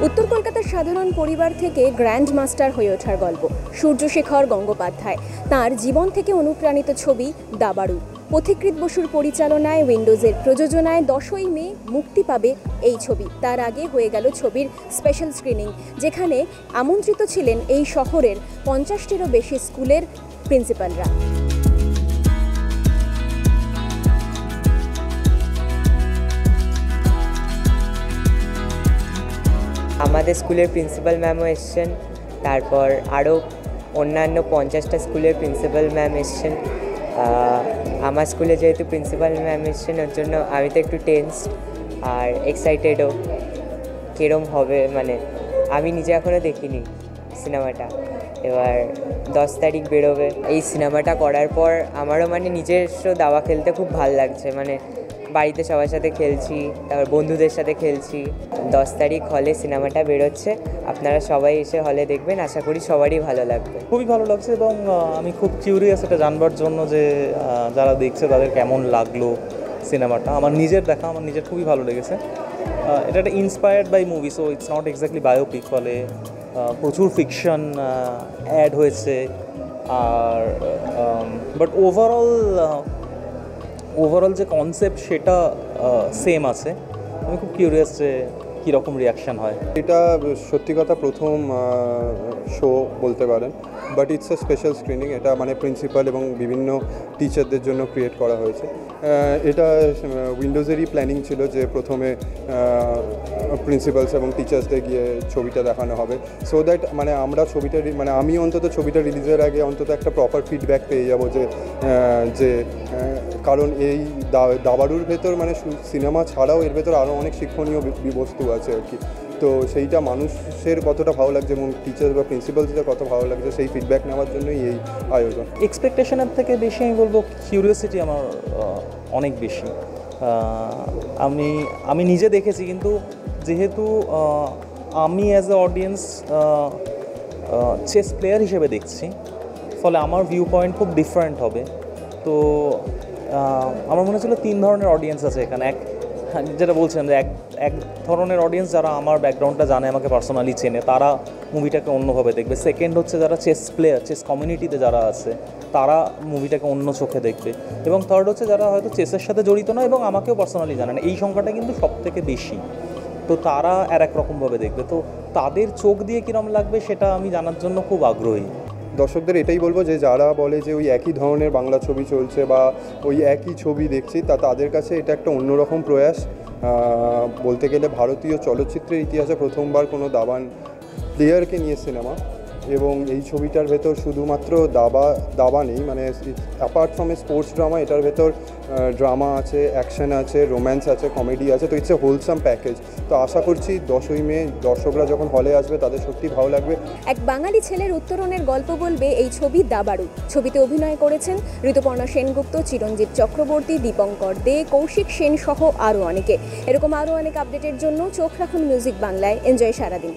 উত্তর কলকাতার সাধারণ পরিবার থেকে গ্র্যান্ড মাস্টার হয়ে ওঠার গল্প সূর্যশেখর গঙ্গোপাধ্যায়। তাঁর জীবন থেকে অনুপ্রাণিত ছবি দাবাড়ু। পথিকৃৎ বসুর পরিচালনায়, উইন্ডোজের প্রযোজনায় 10ই মে মুক্তি পাবে এই ছবি। তার আগে হয়ে গেল ছবির স্পেশাল স্ক্রিনিং, যেখানে আমন্ত্রিত ছিলেন এই শহরের 50টিরও বেশি স্কুলের প্রিন্সিপালরা। আমাদের স্কুলের প্রিন্সিপাল ম্যামও এসছেন, তারপর আরও অন্যান্য 50টা স্কুলের প্রিন্সিপাল ম্যাম এসছেন। আমার স্কুলে যেহেতু প্রিন্সিপাল ম্যাম এসছেন, ওর জন্য আমি তো একটু টেন্সড আর এক্সাইটেডও। কীরম হবে মানে আমি নিজে এখনও দেখিনি সিনেমাটা, এবার 10 তারিখ বেরোবে। এই সিনেমাটা করার পর আমারও মানে নিজস্ব দাবা খেলতে খুব ভাল লাগছে, মানে বাড়িতে সবার সাথে খেলছি, তারপর বন্ধুদের সাথে খেলছি। 10 তারিখ হলে সিনেমাটা বেরোচ্ছে, আপনারা সবাই এসে হলে দেখবেন, আশা করি সবারই ভালো লাগবে। খুবই ভালো লাগছে এবং আমি খুব কিউরিয়াস এটা জানবার জন্য যে যারা দেখছে তাদের কেমন লাগলো সিনেমাটা। আমার নিজের দেখা, আমার নিজের খুবই ভালো লেগেছে। এটা একটা inspired by movie, so it's not exactly biopic, ফলে প্রচুর ফিকশন অ্যাড হয়েছে। আর বাট ওভারঅল যে কনসেপ্ট সেটা সেম আছে। আমি খুব কিউরিয়াস যে কীরকম রিয়াকশান হয়। এটা সত্যি কথা প্রথম শো বলতে পারেন, but it's a special screening. এটা মানে প্রিন্সিপাল এবং বিভিন্ন টিচারদের জন্য ক্রিয়েট করা হয়েছে। এটা উইন্ডোজেরই প্ল্যানিং ছিল যে প্রথমে প্রিন্সিপালস এবং টিচার্সদের গিয়ে ছবিটা দেখানো হবে, সো দ্যাট মানে আমরা ছবিটা মানে আমি অন্তত ছবিটা রিলিজের আগে অন্তত একটা প্রপার ফিডব্যাক পেয়ে যাবো যে কারণ এই দাবাড়ুর ভেতর মানে সিনেমা ছাড়াও এর ভেতর আরও অনেক শিক্ষণীয় বস্তু আছে আর কি। তো সেইটা মানুষের কতটা ভালো লাগছে এবং টিচার বা প্রিন্সিপালসদের কত ভালো লাগছে সেই ফিডব্যাক নেওয়ার জন্যই এই আয়োজন। এক্সপেকটেশনের থেকে বেশি আমি বলবো কিউরিওসিটি আমার অনেক বেশি। আমি নিজে দেখেছি, কিন্তু যেহেতু আমি as a audience chess player হিসেবে দেখছি, ফলে আমার ভিউ পয়েন্ট খুব ডিফারেন্ট হবে। তো আমার মনে হচ্ছিল 3 ধরনের অডিয়েন্স আছে এখানে। যেটা বলছিলাম যে এক ধরনের অডিয়েন্স যারা আমার ব্যাকগ্রাউন্ডটা জানে, আমাকে পার্সোনালি চেনে, তারা মুভিটাকে অন্যভাবে দেখবে। সেকেন্ড হচ্ছে যারা চেস প্লেয়ার, চেস কমিউনিটিতে যারা আছে, তারা মুভিটাকে অন্য চোখে দেখবে। এবং থার্ড হচ্ছে যারা হয়তো চেসের সাথে জড়িত না এবং আমাকেও পার্সোনালি জানে না। এই সংখ্যাটা কিন্তু সবথেকে বেশি, তো তারা এক রকমভাবে দেখবে। তো তাদের চোখ দিয়ে কীরকম লাগবে সেটা আমি জানার জন্য খুব আগ্রহী। দর্শকদের এটাই বলবো যে যারা বলে যে ওই একই ধরনের বাংলা ছবি চলছে বা ওই একই ছবি দেখছি, তাদের কাছে এটা একটা অন্যরকম প্রয়াস। বলতে গেলে ভারতীয় চলচ্চিত্রের ইতিহাসে প্রথমবার কোনো দাবান প্লেয়ারকে নিয়ে সিনেমা, এবং এই ছবিটার ভেতর শুধুমাত্র দাবা নেই, মানে apart from a sports drama, এটার ভেতর ড্রামা আছে, অ্যাকশন আছে, রোম্যান্স আছে, কমেডি আছে। তো ইটস এ হোলসাম প্যাকেজ। তো আশা করছি 10ই মে দর্শকরা যখন হলে আসবে তাদের সত্যি ভালো লাগবে। এক বাঙালি ছেলের উত্তরণের গল্প বলবে এই ছবি দাবাড়ু। ছবিতে অভিনয় করেছেন ঋতুপর্ণা সেনগুপ্ত, চিরঞ্জিত চক্রবর্তী, দীপঙ্কর দে, কৌশিক সেন সহ আরও অনেকে। এরকম আরও অনেক আপডেটের জন্য চোখ রাখুন মিউজিক বাংলায়। এনজয় সারাদিন।